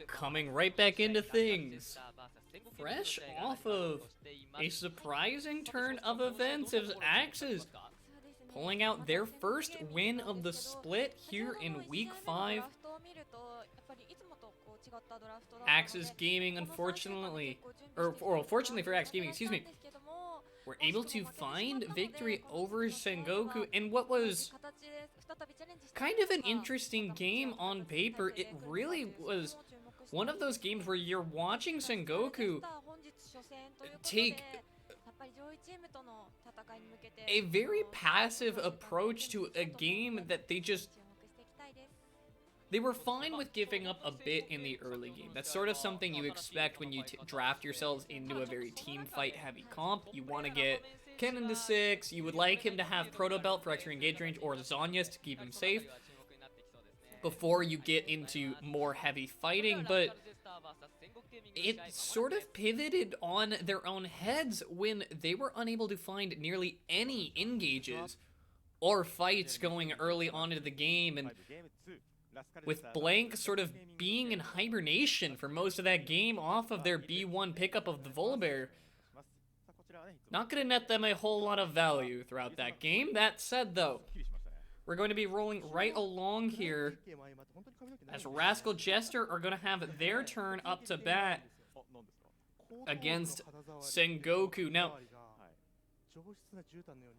coming right back into things. Fresh off of a surprising turn of events as Axes pulling out their first win of the split here in Week 5. Axis Gaming, unfortunately, or fortunately for Axis Gaming, excuse me, were able to find victory over Sengoku in what was kind of an interesting game on paper. It really was one of those games where you're watching Sengoku take a very passive approach to a game that they were fine with giving up a bit in the early game. That's sort of something you expect when you draft yourselves into a very team fight heavy comp. You want to get Ken into 6, you would like him to have Proto Belt for extra engage range or Zanyas to keep him safe before you get into more heavy fighting, but it sort of pivoted on their own heads when they were unable to find nearly any engages or fights going early on into the game, and with Blank sort of being in hibernation for most of that game off of their B1 pickup of the Volibear, not going to net them a whole lot of value throughout that game. That said, though, we're going to be rolling right along here as Rascal Jester are going to have their turn up to bat against Sengoku. Now,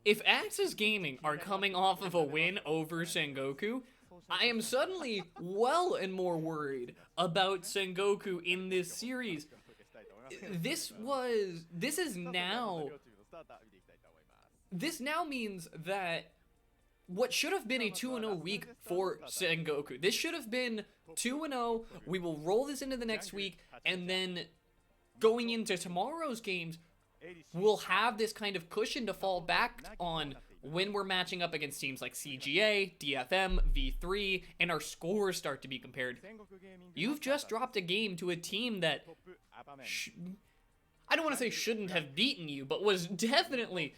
if Axis Gaming are coming off of a win over Sengoku, I am suddenly well and more worried about Sengoku in this series. This now means that what should have been a 2-0 week for Sengoku. This should have been 2-0. We will roll this into the next week, and then going into tomorrow's games, we'll have this kind of cushion to fall back on when we're matching up against teams like CGA, DFM, V3, and our scores start to be compared. You've just dropped a game to a team that I don't want to say shouldn't have beaten you, but was definitely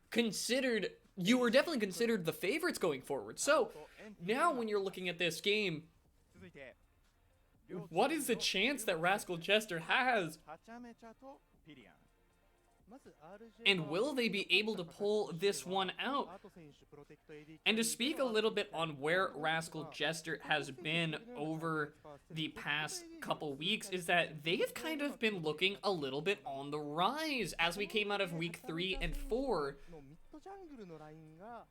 considered. You were definitely considered the favorites going forward. So now when you're looking at this game, what is the chance that Rascal Jester has? And will they be able to pull this one out? And to speak a little bit on where Rascal Jester has been over the past couple weeks is that they have kind of been looking a little bit on the rise as we came out of week 3 and 4.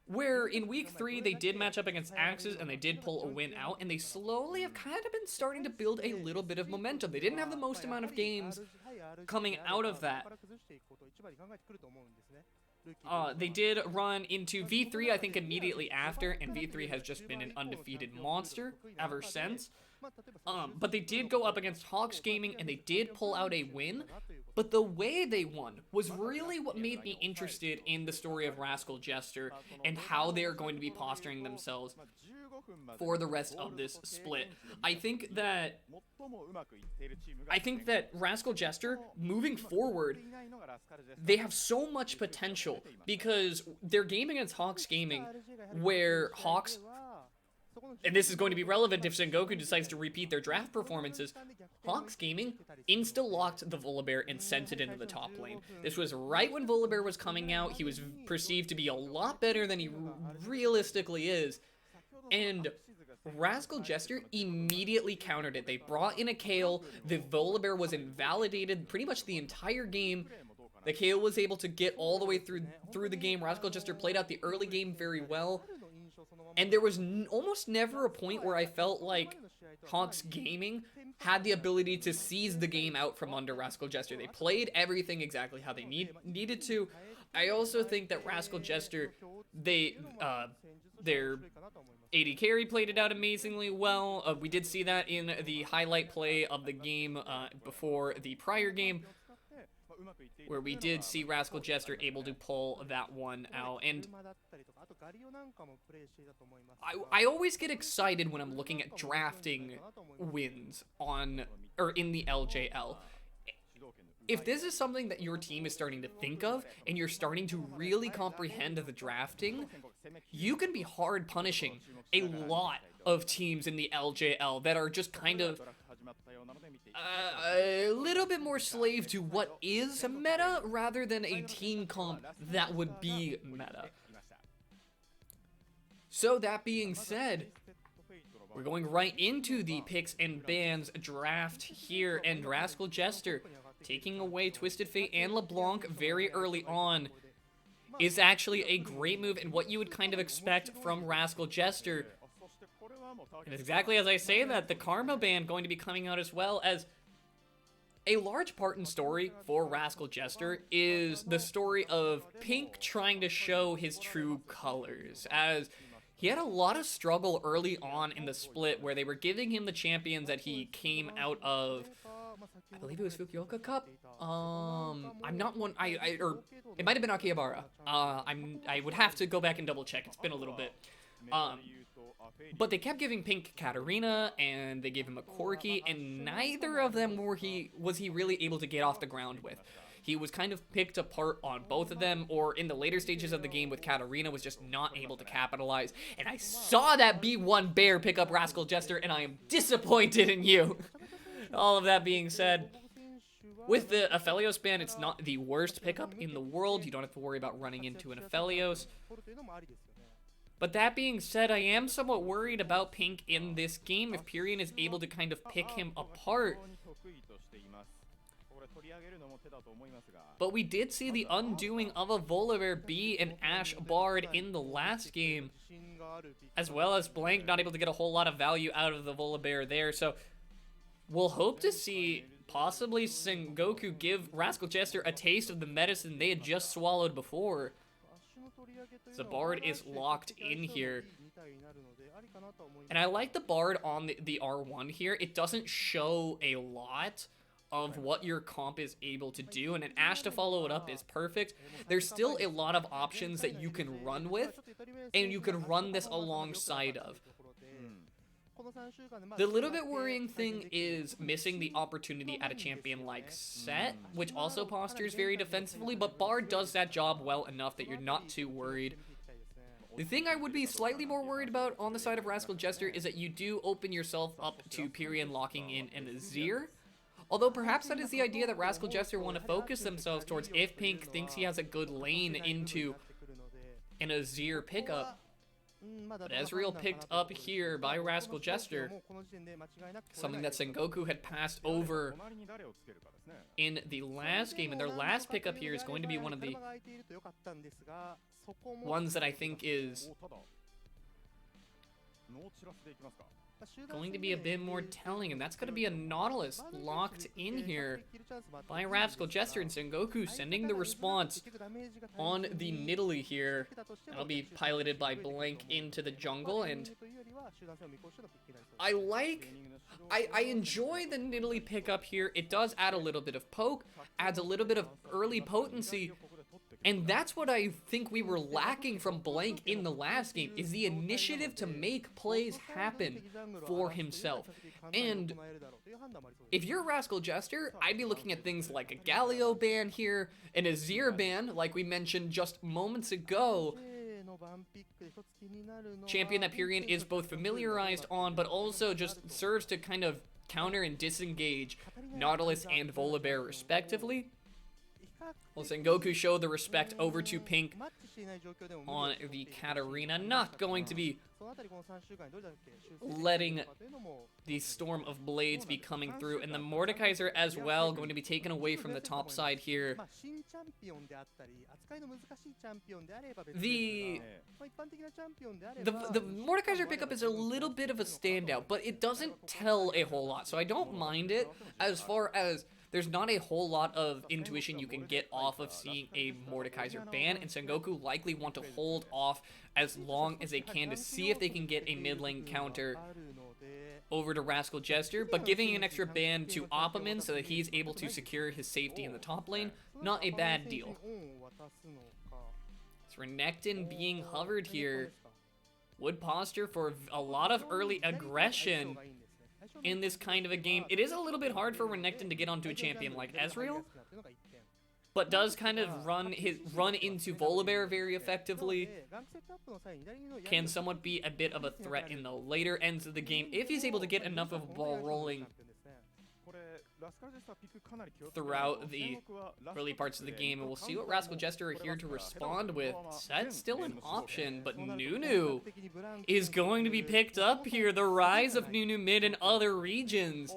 Where in week 3 they did match up against Axis and they did pull a win out, and they slowly have kind of been starting to build a little bit of momentum. They didn't have the most amount of games coming out of that. They did run into V3, I think, immediately after, and V3 has just been an undefeated monster ever since. But they did go up against Hawks Gaming, and they did pull out a win. But the way they won was really what made me interested in the story of Rascal Jester and how they're going to be posturing themselves for the rest of this split. I think that Rascal Jester, moving forward, they have so much potential because their game against Hawks Gaming, where Hawks, and this is going to be relevant if Sengoku decides to repeat their draft performances, Hawks Gaming insta-locked the Volibear and sent it into the top lane. This was right when Volibear was coming out. He was perceived to be a lot better than he realistically is. And Rascal Jester immediately countered it. They brought in a Kale. The Volibear was invalidated pretty much the entire game. The Kale was able to get all the way through the game. Rascal Jester played out the early game very well. And there was almost never a point where I felt like Hawks Gaming had the ability to seize the game out from under Rascal Jester. They played everything exactly how they needed to. I also think that Rascal Jester, their AD carry played it out amazingly well. We did see that in the highlight play of the game before the prior game, where we did see Rascal Jester able to pull that one out. And I always get excited when I'm looking at drafting wins in the LJL. If this is something that your team is starting to think of, and you're starting to really comprehend the drafting, you can be hard punishing a lot of teams in the LJL that are just kind of a little bit more slave to what is meta rather than a team comp that would be meta. So that being said, we're going right into the picks and bans draft here, and Rascal Jester taking away Twisted Fate and LeBlanc very early on is actually a great move and what you would kind of expect from Rascal Jester. And exactly as I say that, the Karma ban going to be coming out as well, as a large part in story for Rascal Jester is the story of Pink trying to show his true colors, as he had a lot of struggle early on in the split where they were giving him the champions that he came out of. I believe it was Fukuoka Cup. I'm not one. Or it might have been Akihabara. I would have to go back and double check. It's been a little bit. But they kept giving Pink Katarina, and they gave him a Corki, and neither of them was he really able to get off the ground with. He was kind of picked apart on both of them, or in the later stages of the game with Katarina was just not able to capitalize. And I saw that B1 Bear pick up Rascal Jester, and I am disappointed in you. All of that being said, with the Aphelios ban, it's not the worst pickup in the world. You don't have to worry about running into an Aphelios. But that being said, I am somewhat worried about Pink in this game if Pyrion is able to kind of pick him apart. But we did see the undoing of a Volibear be an Ash Bard in the last game, as well as Blank not able to get a whole lot of value out of the Volibear there. So we'll hope to see possibly Sengoku give Rascal Jester a taste of the medicine they had just swallowed before. The Bard is locked in here. And I like the Bard on the R1 here. It doesn't show a lot of what your comp is able to do, and an Ash to follow it up is perfect. There's still a lot of options that you can run with, and you can run this alongside of. The little bit worrying thing is missing the opportunity at a champion like Set, which also postures very defensively, but Bard does that job well enough that you're not too worried. The thing I would be slightly more worried about on the side of Rascal Jester is that you do open yourself up to Pyrion locking in an Azir. Although perhaps that is the idea that Rascal Jester want to focus themselves towards if Pink thinks he has a good lane into an Azir pickup. But Ezreal picked up here by Rascal Jester, something that Sengoku had passed over in the last game, and their last pickup here is going to be one of the ones that I think is going to be a bit more telling, and that's going to be a Nautilus locked in here by Rascal Jester, and Sengoku sending the response on the Nidalee here. That'll be piloted by Blank into the jungle, and I enjoy the Nidalee pickup here. It does add a little bit of poke, adds a little bit of early potency, and that's what I think we were lacking from Blank in the last game, is the initiative to make plays happen for himself. And if you're Rascal Jester, I'd be looking at things like a Galio ban here, an Azir ban, like we mentioned just moments ago. Champion that Pyrion is both familiarized on, but also just serves to kind of counter and disengage Nautilus and Volibear respectively. Well, Sengoku showed the respect over to Pink on the Katarina, not going to be letting the Storm of Blades be coming through, and the Mordekaiser as well going to be taken away from the top side here. The Mordekaiser pickup is a little bit of a standout, but it doesn't tell a whole lot, so I don't mind it as far as there's not a whole lot of intuition you can get off of seeing a Mordekaiser ban, and Sengoku likely want to hold off as long as they can to see if they can get a mid lane counter over to Rascal Jester, but giving an extra ban to Oppamin so that he's able to secure his safety in the top lane, not a bad deal. It's Renekton being hovered here would posture for a lot of early aggression in this kind of a game. It is a little bit hard for Renekton to get onto a champion like Ezreal, but does kind of run into Volibear very effectively. Can somewhat be a bit of a threat in the later ends of the game if he's able to get enough of a ball rolling throughout the early parts of the game, and we'll see what Rascal Jester are here to respond with. Set's still an option, but Nunu is going to be picked up here. The rise of Nunu mid in other regions,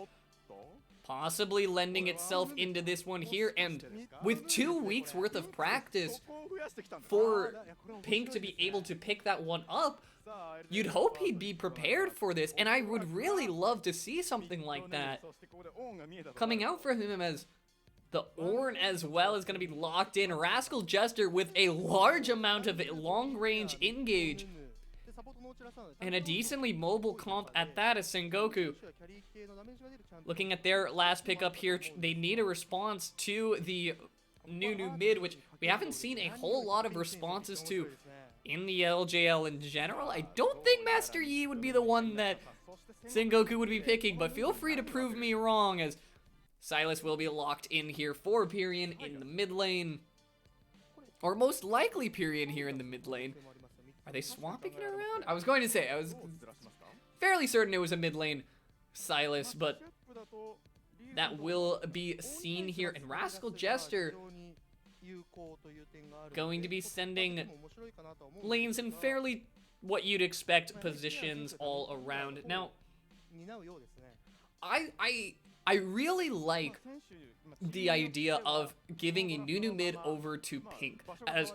possibly lending itself into this one here, and with 2 weeks worth of practice for Pink to be able to pick that one up, you'd hope he'd be prepared for this, and I would really love to see something like that coming out for him, as the Ornn as well is going to be locked in. Rascal Jester with a large amount of long-range engage and a decently mobile comp at that as Sengoku. Looking at their last pickup here, they need a response to the Nunu mid, which we haven't seen a whole lot of responses to in the LJL in general. I don't think Master Yi would be the one that Sengoku would be picking, but feel free to prove me wrong, as Silas will be locked in here for Pyrion in the mid lane. Or most likely Pyrion here in the mid lane. Are they swapping it around? I was going to say, I was fairly certain it was a mid lane Silas, but that will be seen here. And Rascal Jester going to be sending lanes in fairly what you'd expect positions all around. Now, I really like the idea of giving a Nunu mid over to Pink, as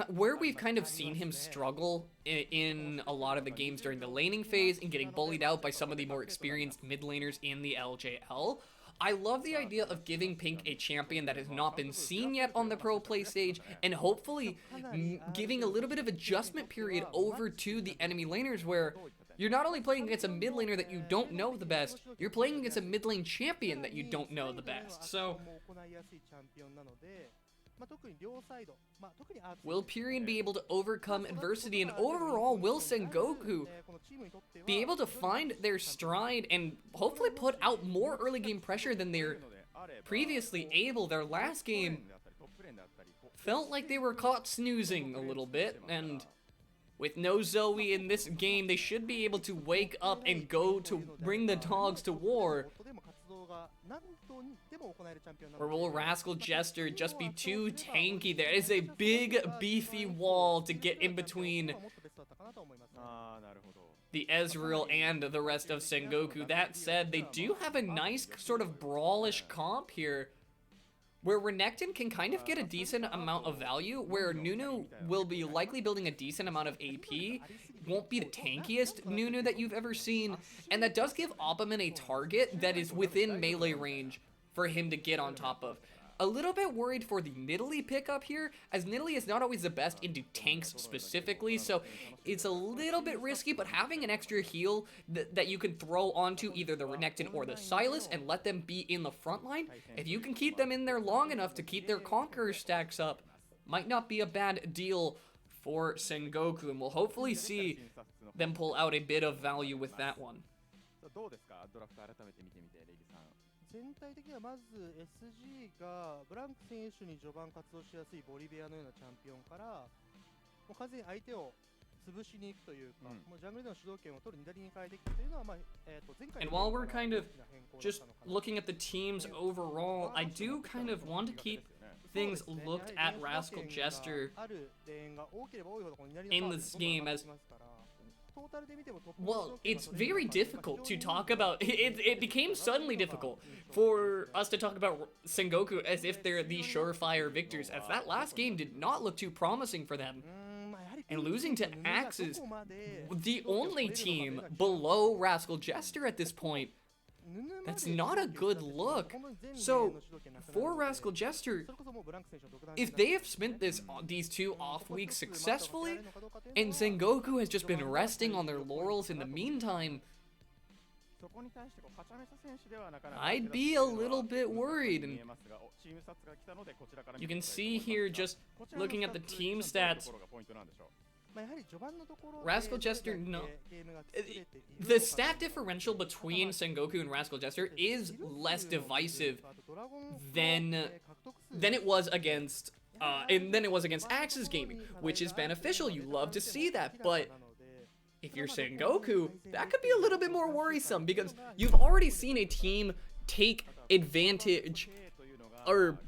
where we've kind of seen him struggle in a lot of the games during the laning phase and getting bullied out by some of the more experienced mid laners in the LJL. I love the idea of giving Pink a champion that has not been seen yet on the pro play stage, and hopefully giving a little bit of adjustment period over to the enemy laners, where you're not only playing against a mid laner that you don't know the best, you're playing against a mid lane champion that you don't know the best. So, will Pyrion be able to overcome adversity, and overall will Sengoku be able to find their stride and hopefully put out more early game pressure than they're previously able? Their last game felt like they were caught snoozing a little bit, and with no Zoe in this game, they should be able to wake up and go to bring the dogs to war. Or will Rascal Jester just be too tanky? There is a big, beefy wall to get in between the Ezreal and the rest of Sengoku. That said, they do have a nice sort of brawlish comp here, where Renekton can kind of get a decent amount of value, where Nunu will be likely building a decent amount of AP, won't be the tankiest Nunu that you've ever seen, and that does give Opperman a target that is within melee range for him to get on top of. A little bit worried for the Nidalee pickup here, as Nidalee is not always the best into tanks specifically, so it's a little bit risky, but having an extra heal that you can throw onto either the Renekton or the Silas and let them be in the front line, if you can keep them in there long enough to keep their Conqueror stacks up, might not be a bad deal for Sengoku, and we'll hopefully see them pull out a bit of value with that one. 全体的にはまず SG がブランク選手に序盤活動しやすいボリビアのようなチャンピオンからもう完全に相手を潰しに行くというか、もうジャングルでの主導権を取る左に変えてきたというのはまあ前回 And while we're kind of just looking at the teams overall, I do kind of want to keep things looked at Rascal Jester in this game, as well, it's very difficult to talk about. It became suddenly difficult for us to talk about Sengoku as if they're the surefire victors, as that last game did not look too promising for them. And losing to Axe is the only team below Rascal Jester at this point. That's not a good look. So, for Rascal Jester, if they have spent these 2 off weeks successfully, and Sengoku has just been resting on their laurels in the meantime, I'd be a little bit worried. And you can see here, just looking at the team stats, Rascal Jester, no. The stat differential between Sengoku and Rascal Jester is less divisive than it was against Axe's gaming, which is beneficial. You love to see that, but if you're Sengoku, that could be a little bit more worrisome, because you've already seen a team take advantage or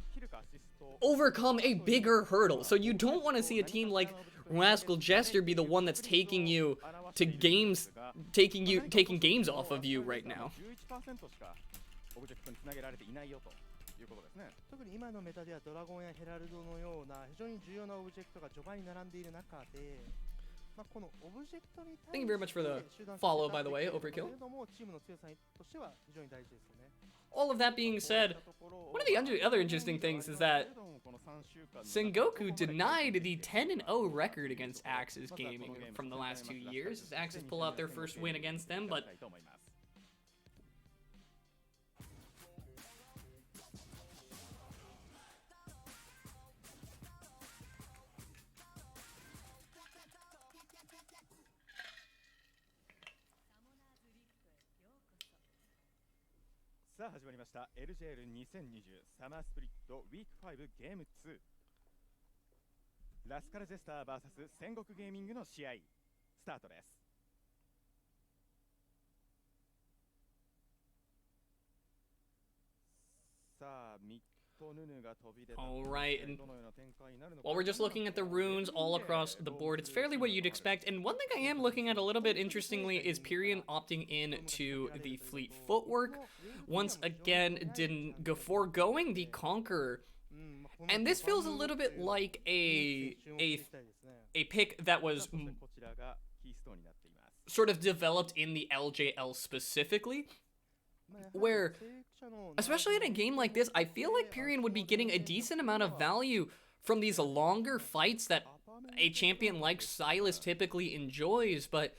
overcome a bigger hurdle. So you don't want to see a team like Rascal Jester be the one that's taking you to games, taking games off of you right now. 特に今のメタではドラゴンやヘラルドのような非常に重要なオブジェクトが序盤に並んでいる中で、このオブジェクトに対して Thank you very much for the follow, by the way, Overkill. チームの強さとしては非常に大事ですよね。 All of that being said, one of the other interesting things is that Sengoku denied the 10-0 record against Axis Gaming from the last 2 years. Axis pull out their first win against them, but LJL 2020サマースプリットウィーク5ゲーム2ラスカルジェスター vs 戦国ゲーミングの試合スタートです。さあミッドヌヌが飛び出た。 Alright, and while we're just looking at the runes all across the board, it's fairly what you'd expect. And one thing I am looking at a little bit interestingly is Pyrion opting in to the Fleet Footwork. Once again, didn't go foregoing the Conqueror. And this feels a little bit like a pick that was sort of developed in the LJL specifically, where, especially in a game like this, I feel like Pyrion would be getting a decent amount of value from these longer fights that a champion like Silas typically enjoys, but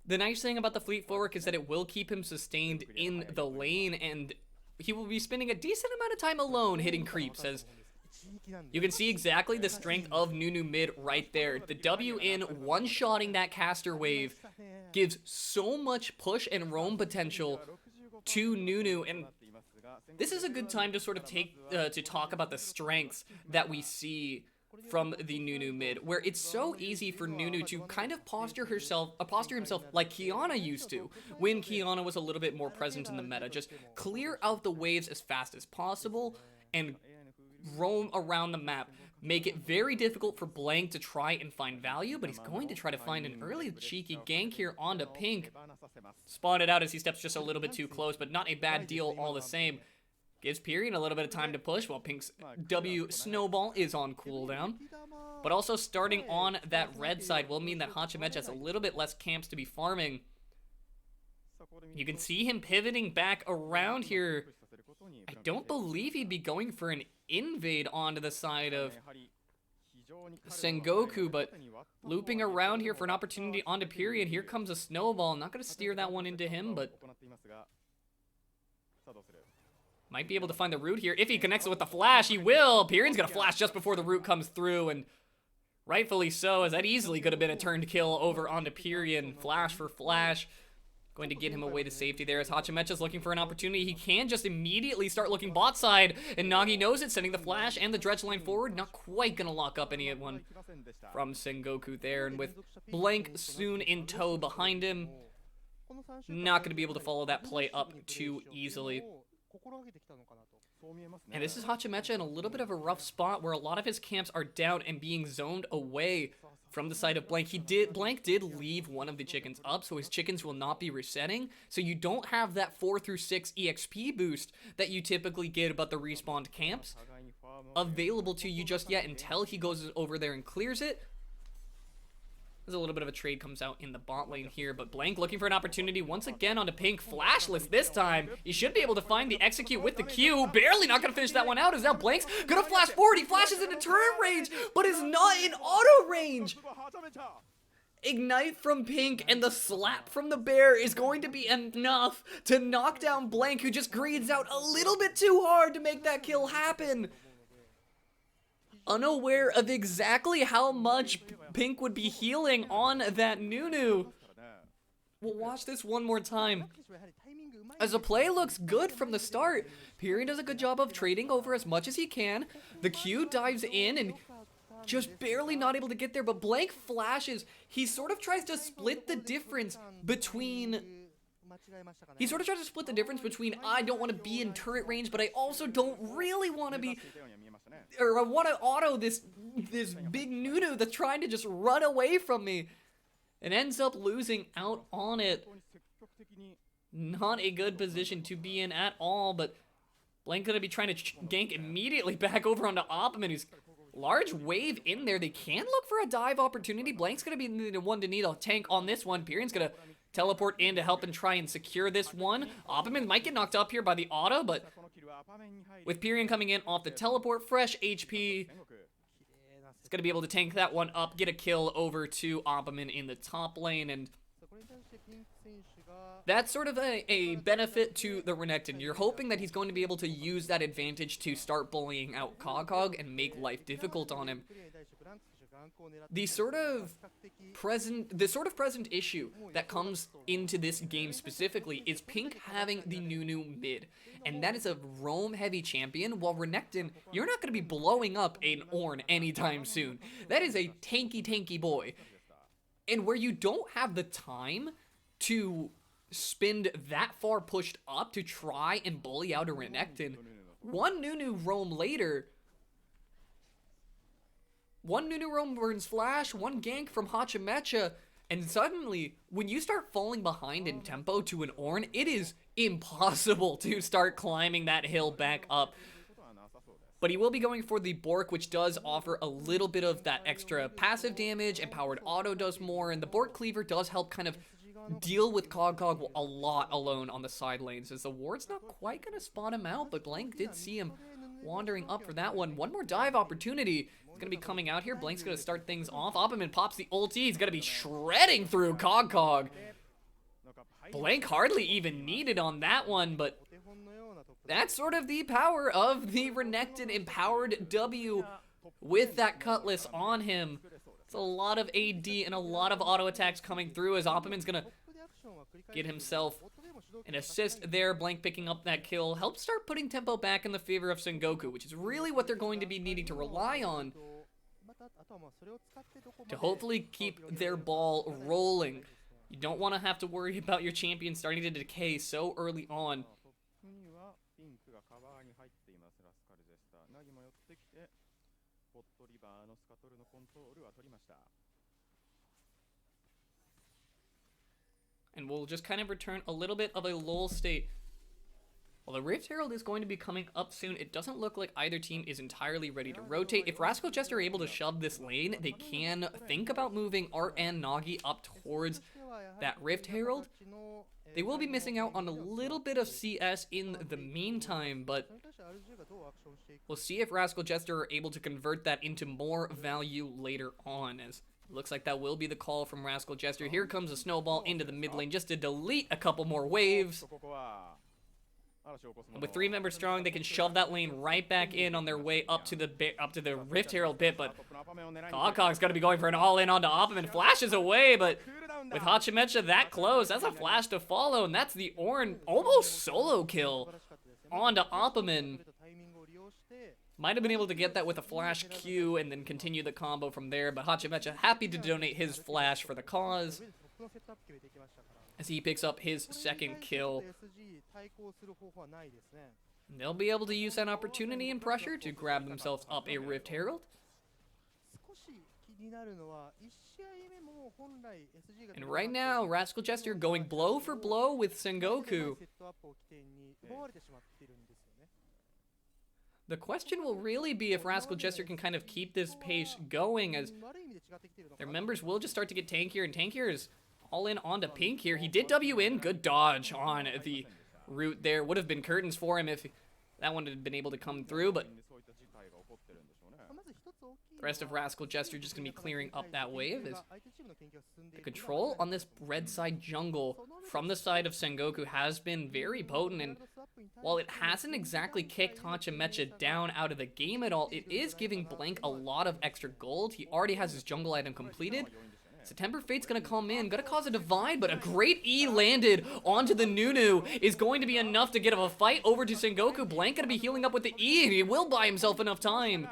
the nice thing about the Fleet Footwork is that it will keep him sustained in the lane, and he will be spending a decent amount of time alone hitting creeps, as you can see exactly the strength of Nunu mid right there. The W in one-shotting that caster wave gives so much push and roam potential to Nunu, and this is a good time to sort of to talk about the strengths that we see from the Nunu mid, where it's so easy for Nunu to kind of posture himself like Kiana used to when Kiana was a little bit more present in the meta. Just clear out the waves as fast as possible and roam around the map. Make it very difficult for Blank to try and find value, but he's going to try to find an early cheeky gank here onto Pink. Spotted out as he steps just a little bit too close, but not a bad deal all the same. Gives Pyrion a little bit of time to push while Pink's W Snowball is on cooldown. But also starting on that red side will mean that Hachimech has a little bit less camps to be farming. You can see him pivoting back around here. I don't believe he'd be going for an invade onto the side of Sengoku, but looping around here for an opportunity onto Pyrion. Here comes a Snowball. I'm not going to steer that one into him, but might be able to find the root here. If he connects it with the flash, he will. Pyrion's going to flash just before the root comes through, and rightfully so, as that easily could have been a turned kill over onto Pyrion. Flash for flash. Going to get him away to safety there as Hachimech is looking for an opportunity. He can just immediately start looking bot side, and Nagi knows it, sending the flash and the dredge line forward. Not quite going to lock up anyone from Sengoku there, and with Blank soon in tow behind him, not going to be able to follow that play up too easily. And this is Hachimech in a little bit of a rough spot where a lot of his camps are down and being zoned away from the side of Blank. Blank did leave one of the chickens up, so his chickens will not be resetting. So you don't have that 4 through 6 EXP boost that you typically get about the respawned camps available to you just yet until he goes over there and clears it. There's a little bit of a trade comes out in the bot lane here, but Blank looking for an opportunity once again onto Pink. Flashless this time. He should be able to find the execute with the Q. Barely not going to finish that one out, as now Blank's going to flash forward. He flashes into turret range, but is not in auto range. Ignite from Pink and the slap from the bear is going to be enough to knock down Blank, who just greeds out a little bit too hard to make that kill happen. Unaware of exactly how much Pink would be healing on that Nunu. We'll watch this one more time. As the play looks good from the start, Pyrion does a good job of trading over as much as he can. The Q dives in and just barely not able to get there, but Blank flashes. He sort of tries to split the difference between He sort of tries to split the difference between I don't want to be in turret range, but I also don't really want to be, or I want to auto this big Nunu that's trying to just run away from me, and ends up losing out on it. Not a good position to be in at all, but Blank gonna be trying to gank immediately back over onto Opperman, who's large wave in there. They can look for a dive opportunity. Blank's gonna be the one to need a tank on this one. Pyrian's gonna teleport in to help and try and secure this one. Opperman might get knocked up here by the auto, but with Pyrian coming in off the teleport, fresh HP, it's gonna be able to tank that one up, get a kill over to Opperman in the top lane, and that's sort of a benefit to the Renekton. You're hoping that he's going to be able to use that advantage to start bullying out Cog and make life difficult on him. The sort of present issue that comes into this game specifically is Pink having the Nunu mid, and that is a roam-heavy champion, while Renekton, you're not going to be blowing up an Ornn anytime soon. That is a tanky boy. And where you don't have the time to spend that far pushed up to try and bully out a Renekton, one Nunu roam later, one Nunu roam burns flash, one gank from Hachimecha, and suddenly, when you start falling behind in tempo to an Ornn, it is impossible to start climbing that hill back up. But he will be going for the Bork, which does offer a little bit of that extra passive damage. Empowered Auto does more, and the Bork Cleaver does help kind of deal with Cog a lot alone on the side lanes, as the ward's not quite going to spot him out, but Blank did see him wandering up for that one. One more dive opportunity is going to be coming out here. Blank's going to start things off. Opperman pops the ulti. He's going to be shredding through Cog. Blank hardly even needed on that one, but that's sort of the power of the Renekton empowered W with that Cutlass on him. It's a lot of AD and a lot of auto attacks coming through as Opperman's gonna get himself an assist there. Blank picking up that kill helps start putting tempo back in the favor of Sengoku, which is really what they're going to be needing to rely on to hopefully keep their ball rolling. You don't want to have to worry about your champion starting to decay so early on. And we'll just kind of return a little bit of a lull state. While the Rift Herald is going to be coming up soon, it doesn't look like either team is entirely ready to rotate. If Rascal Jester are able to shove this lane, they can think about moving Art and Nagi up towards that Rift Herald. They will be missing out on a little bit of CS in the meantime, but we'll see if Rascal Jester are able to convert that into more value later on, as it looks like that will be the call from Rascal Jester. Here comes a snowball into the mid lane just to delete a couple more waves. And with 3 members strong, they can shove that lane right back in on their way up to the Rift Herald bit, but Cog's going to be going for an all-in onto Opperman. Flashes away, but with Hachimecha that close, that's a flash to follow, and that's the Ornn almost solo kill onto Opperman. Might have been able to get that with a flash Q and then continue the combo from there, but Hachimecha happy to donate his flash for the cause as he picks up his second kill. And they'll be able to use that opportunity and pressure to grab themselves up a Rift Herald. And right now, Rascal Jester going blow for blow with Sengoku. The question will really be if Rascal Jester can kind of keep this pace going, as their members will just start to get tankier, and tankier is all in onto Pink here. He did W in, good dodge on the route there. Would have been curtains for him if that one had been able to come through, but the rest of Rascal Jester just going to be clearing up that wave, as the control on this red side jungle from the side of Sengoku has been very potent, and while it hasn't exactly kicked Hachimecha down out of the game at all, it is giving Blank a lot of extra gold. He already has his jungle item completed. September Fate's gonna come in, gonna cause a divide, but a great E landed onto the Nunu is going to be enough to get a fight over to Sengoku. Blank gonna be healing up with the E, and he will buy himself enough time,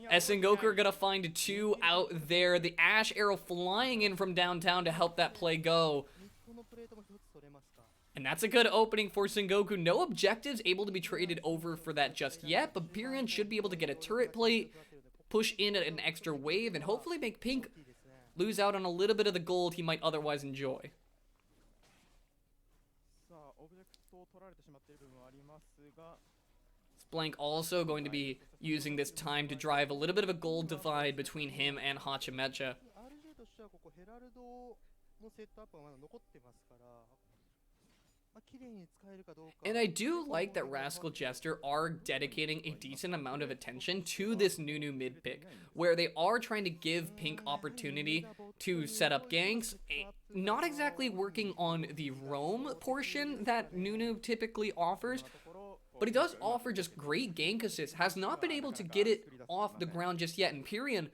as Sengoku are gonna find 2 out there. The Ash Arrow flying in from downtown to help that play go. And And that's a good opening for Sengoku. No objectives able to be traded over for that just yet, but Pyrion should be able to get a turret plate, push in an extra wave, and hopefully make Pink lose out on a little bit of the gold he might otherwise enjoy. Blank also going to be using this time to drive a little bit of a gold divide between him and Hachimecha. And I do like that Rascal Jester are dedicating a decent amount of attention to this Nunu mid pick, where they are trying to give Pink opportunity to set up ganks, not exactly working on the roam portion that Nunu typically offers, but he does offer just great gank assists. Has not been able to get it off the ground just yet, and Pyrion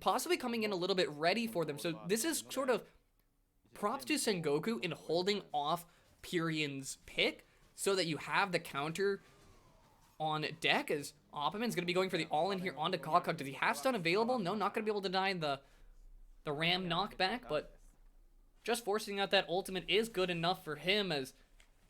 possibly coming in a little bit ready for them. So this is sort of props to Sengoku in holding off Pyrion's pick so that you have the counter on deck, as Opperman's going to be going for the all-in here onto Kakak. Does he have stun available? No, not going to be able to deny the ram knockback, but just forcing out that ultimate is good enough for him, as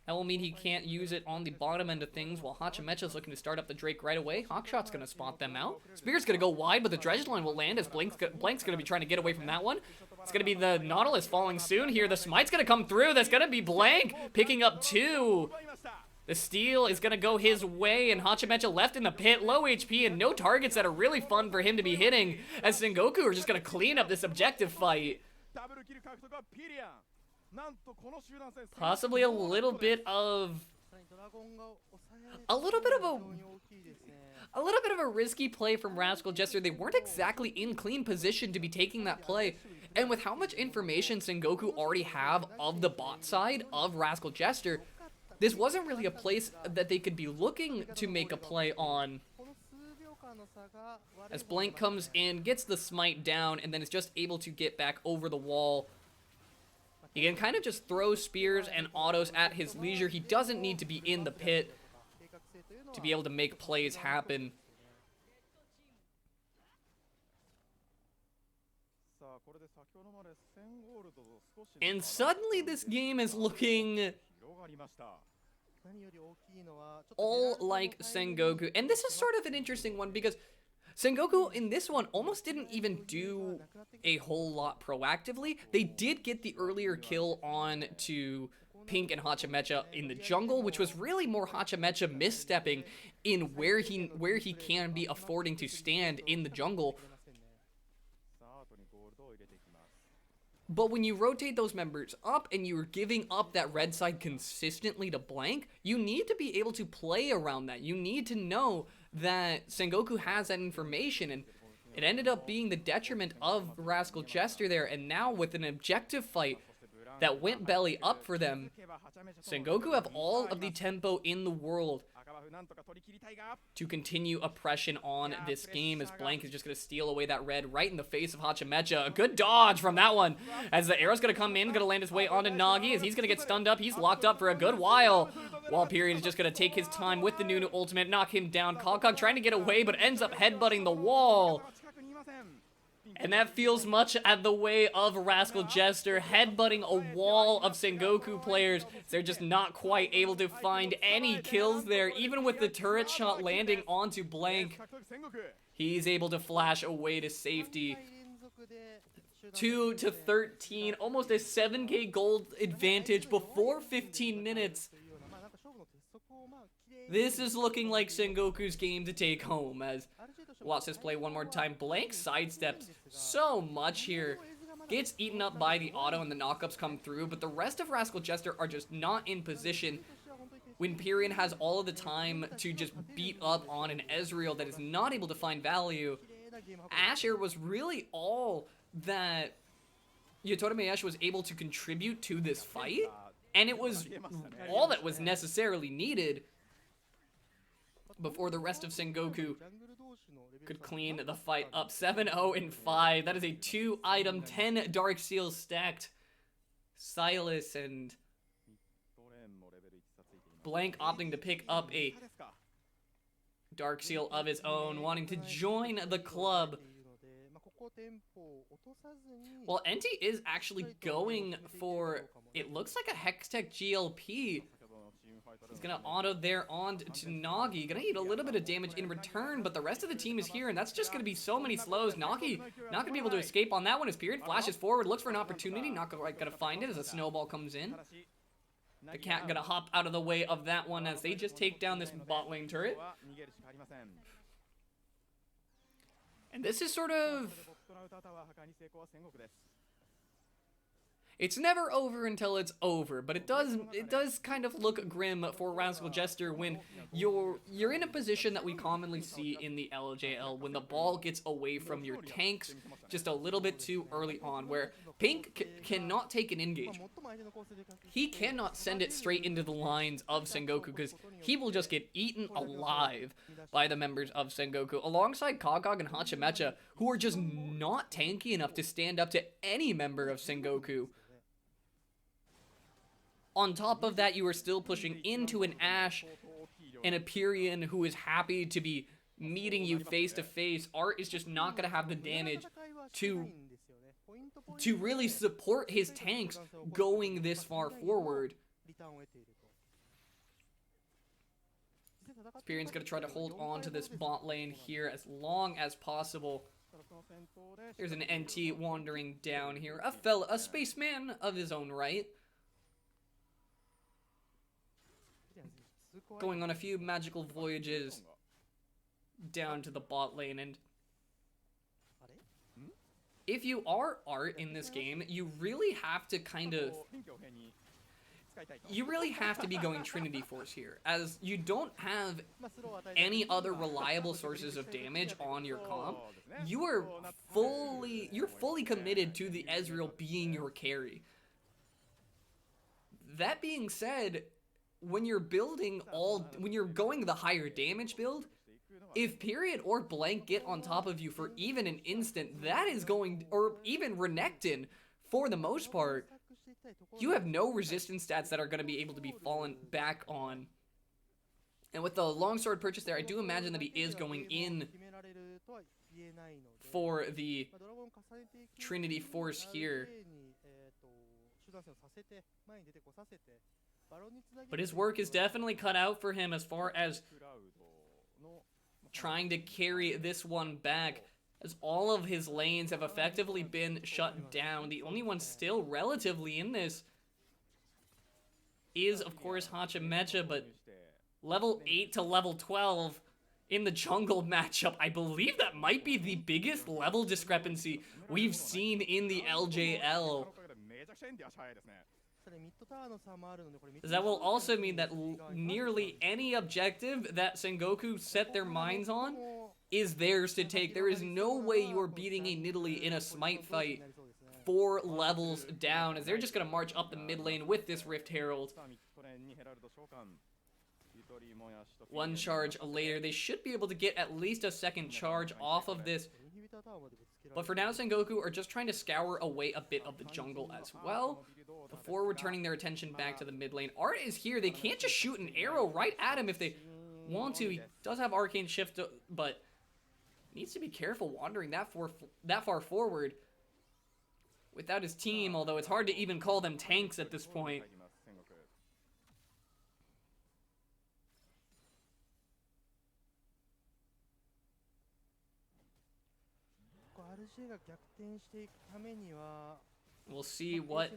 that will mean he can't use it on the bottom end of things, while Hachimecha's looking to start up the Drake right away. Hawkshot's going to spot them out. Spear's going to go wide, but the dredge line will land as Blank's going to be trying to get away from that one. It's going to be the Nautilus falling soon here. The smite's going to come through. That's going to be Blank picking up 2. The steal is going to go his way, and Hachimecha left in the pit, low HP, and no targets that are really fun for him to be hitting, as Sengoku are just going to clean up this objective fight. Possibly a little bit of a risky play from Rascal Jester. They weren't exactly in clean position to be taking that play, and with how much information Sengoku already have of the bot side of Rascal Jester, this wasn't really a place that they could be looking to make a play on. As Blank comes in, gets the smite down, and then is just able to get back over the wall. He can kind of just throw spears and autos at his leisure. He doesn't need to be in the pit to be able to make plays happen. And suddenly this game is looking all like Sengoku. And this is sort of an interesting one because Sengoku in this one almost didn't even do a whole lot proactively. They did get the earlier kill on to Pink and Hachimecha in the jungle, which was really more Hachimecha misstepping in where he can be affording to stand in the jungle. But when you rotate those members up and you're giving up that red side consistently to Blank, you need to be able to play around that. You need to know that Sengoku has that information, and it ended up being the detriment of Rascal Jester there, and now with an objective fight that went belly up for them, Sengoku have all of the tempo in the world to continue oppression on this game, as Blank is just going to steal away that red right in the face of Hachimecha. A good dodge from that one, as the arrow's going to come in, going to land his way onto Nagi, as he's going to get stunned up. He's locked up for a good while Pyrion is just going to take his time with the Nunu ultimate, knock him down. Kalkog trying to get away, but ends up headbutting the wall. And that feels much at the way of Rascal Jester, headbutting a wall of Sengoku players. They're just not quite able to find any kills there, even with the turret shot landing onto Blank. He's able to flash away to safety. 2-13, almost a 7k gold advantage before 15 minutes. This is looking like Sengoku's game to take home, as watch this play one more time. Blank sidesteps so much here. Gets eaten up by the auto and the knockups come through, but the rest of Rascal Jester are just not in position when Pyrion has all of the time to just beat up on an Ezreal that is not able to find value. Asher was really all that Yotorame Asher was able to contribute to this fight, and it was all that was necessarily needed before the rest of Sengoku could clean the fight up. 7-0-5. That is a 2-item, 10 Dark Seals stacked. Silas and Blank opting to pick up a Dark Seal of his own, wanting to join the club. Well, NT is actually going for, it looks like a Hextech GLP. He's gonna auto there on to Nagi. Gonna eat a little bit of damage in return, but the rest of the team is here, and that's just gonna be so many slows. Nagi not gonna be able to escape on that one. His period flashes forward, looks for an opportunity, not quite gonna find it as a snowball comes in. The cat gonna hop out of the way of that one as they just take down this bot lane turret. And this is sort of... It's never over until it's over, but it does kind of look grim for Rascal Jester when you're in a position that we commonly see in the LJL when the ball gets away from your tanks just a little bit too early on, where Pink cannot take an engage. He cannot send it straight into the lines of Sengoku because he will just get eaten alive by the members of Sengoku, alongside Kog'Kog and Hachimecha, who are just not tanky enough to stand up to any member of Sengoku. On top of that, you are still pushing into an Ashe and a Pyrian who is happy to be meeting you face to face. Art is just not going to have the damage to really support his tanks going this far forward. Pyrian's going to try to hold on to this bot lane here as long as possible. There's an NT wandering down here, a spaceman of his own right, going on a few magical voyages down to the bot lane. And if you are Art in this game, you really have to be going Trinity Force here, as you don't have any other reliable sources of damage on your comp. You're fully committed to the Ezreal being your carry. That being said, when you're going the higher damage build, if Period or Blank get on top of you for even an instant, that is going, or even Renekton, for the most part, you have no resistance stats that are going to be able to be fallen back on. And with the longsword purchase there, I do imagine that he is going in for the Trinity Force here. But his work is definitely cut out for him as far as trying to carry this one back, as all of his lanes have effectively been shut down. The only one still relatively in this is, of course, Hachimecha, but level 8 to level 12 in the jungle matchup, I believe that might be the biggest level discrepancy we've seen in the LJL. That will also mean that nearly any objective that Sengoku set their minds on is theirs to take. There is no way you are beating a Nidalee in a smite fight 4 levels down, as they're just going to march up the mid lane with this Rift Herald. One charge later, they should be able to get at least a second charge off of this. But for now, Sengoku are just trying to scour away a bit of the jungle as well, before returning their attention back to the mid lane. Art is here. They can't just shoot an arrow right at him if they want to. He does have Arcane Shift, but needs to be careful wandering that far forward without his team, although it's hard to even call them tanks at this point. We'll see what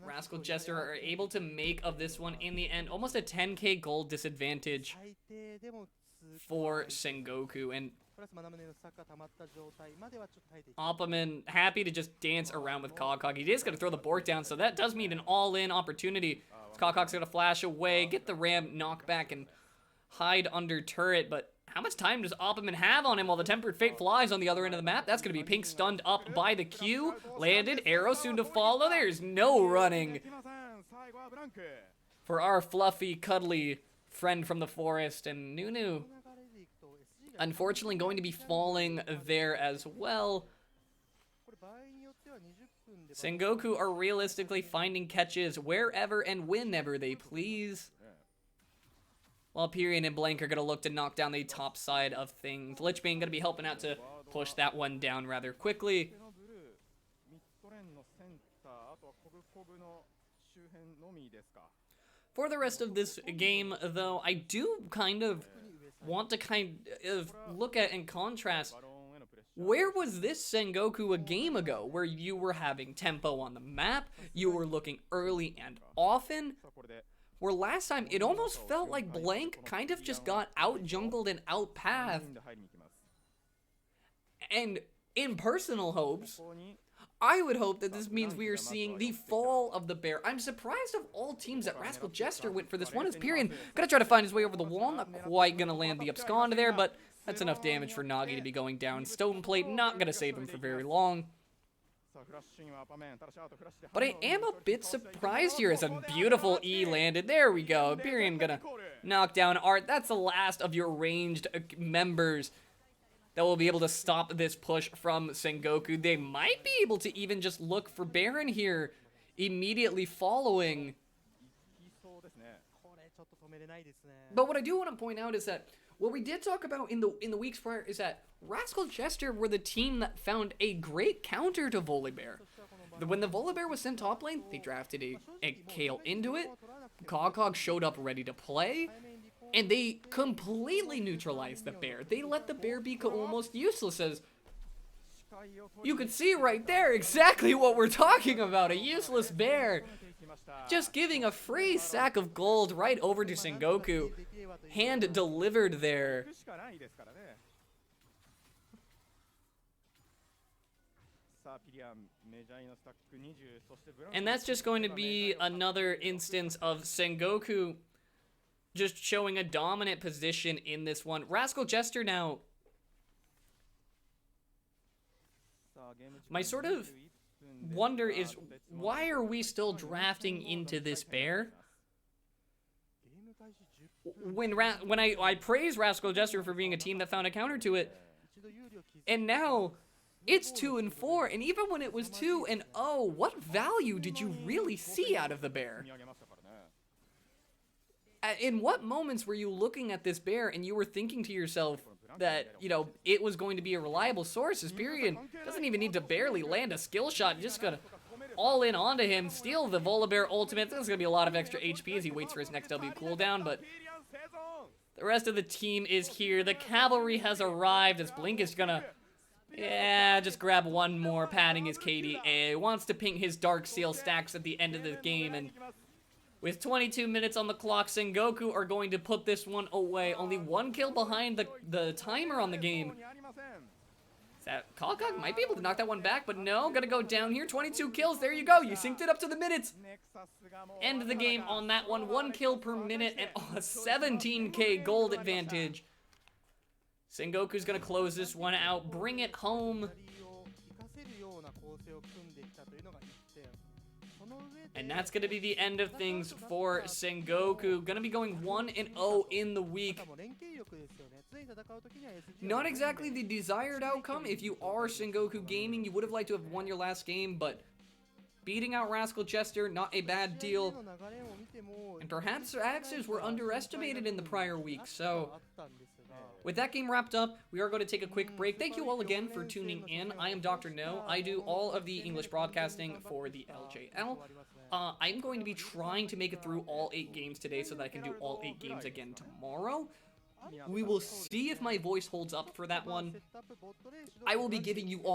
Rascal Jester are able to make of this one in the end. Almost a 10k gold disadvantage for Sengoku, and Opperman happy to just dance around with Kog'Kog. He is going to throw the Bork down, so that does mean an all-in opportunity. Kog'Kog's going to flash away, get the Ram knockback, and hide under turret, but how much time does Opperman have on him while the Tempered Fate flies on the other end of the map? That's going to be Pink stunned up by the Q. Landed, arrow soon to follow. There's no running for our fluffy, cuddly friend from the forest. And Nunu, unfortunately, going to be falling there as well. Sengoku are realistically finding catches wherever and whenever they please, while Pyrian and Blank are going to look to knock down the top side of things. Lichbane going to be helping out to push that one down rather quickly. 手のブルーミッドレーンのセンターあとはコブコブの周辺のみですか。 For the rest of this game, though, I do kind of want to look at and contrast. バロンへのプレッシャー Where was this Sengoku a game ago, where you were having tempo on the map, you were looking early and often, さあこれで where last time it almost felt like Blank kind of just got out-jungled and 4 out-pathed, 人で入りに行きます。 and in personal hopes, ここに I would hope that this means we are seeing the fall of the bear. I'm surprised of all teams that Rascal Jester went for this one, as Pyrian gonna try to find his way over the wall, not quite gonna land the abscond there, but that's enough damage for Nagi to be going down. Stone Plate not gonna save him for very long. さあフラッシュインは場面ただしアウトフラッシュで But I am a bit surprised here as a beautiful E landed. There we go. Pyrian gonna knock down Art. That's the last of your ranged members that will be able to stop this push from Sengoku. They might be able to even just look for Baron here immediately following. いそうですね。これちょっと止めれないですね。 But what I do want to point out is that what we did talk about in the weeks prior is that Rascal Jester were the team that found a great counter to Volibear. When the Volibear was sent top lane, they drafted a Kale into it. Cogcog showed up ready to play, and they completely neutralized the bear. They let the bear be almost useless, as 視界を you can see right there exactly what we're talking about, a useless bear. ていきました。 Just giving a free sack of gold right over to Sengoku. Hand delivered there. 行くしかないですからね。さあピリアンメジャーのスタック20そしてブラウン And that's just going to be another instance of Sengoku just showing a dominant position in this one. Rascal Jester now, さあゲーム時間 my sort of 21分です wonder is, why are we still drafting into this bear? ゲーム開始10分 When I praise Rascal Jester for being a team that found a counter to it, 一度有利を築い and now it's 2 and 4, and even when it was 2 and 0, what value did you really see out of the bear? 見上げましたからね。 In what moments were you looking at this bear and you were thinking to yourself that, you know, it was going to be a reliable source? This period doesn't even need to barely land a skill shot, just gonna all in onto him, steal the Volibear ultimate. There's gonna be a lot of extra HP as he waits for his next W cooldown, but ピリアン生存 the rest of the team is here. The cavalry has arrived as Blink is gonna, yeah, just grab one more, padding his KDA. Wants to ping his Dark Seal stacks at the end of the game, and with 22 minutes on the clock, Sengoku are going to put this one away. Only 1 kill behind the timer on the game. にありません。 That Cogcog might be able to knock that one back, but no, gotta go down here. 22 kills, there you go. You synced it up to the minutes. ネクサスがもう End the game on that one. 1 kill per minute and a 17k gold advantage. Sengoku's gonna close this one out, bring it home. 左を生かせるような構成を組んできたというのが1点。その上で And that's gonna be the end of things for Sengoku. Gonna be going 1 and 0 in the week. しかも連携力ですよね。常に戦う時には SG Not exactly the desired outcome. If you are Sengoku Gaming, you would have liked to have won your last game, but beating out Rascal Jester, not a bad deal. 試合での流れを見ても And perhaps their axes were underestimated in the prior week, so あったんですが with that game wrapped up, we are going to take a quick break. Thank you all again for tuning in. I am Dr. No. I do all of the English broadcasting for the LJL. I'm going to be trying to make it through all 8 games today so that I can do all 8 games again tomorrow. We will see if my voice holds up for that one. I will be giving you all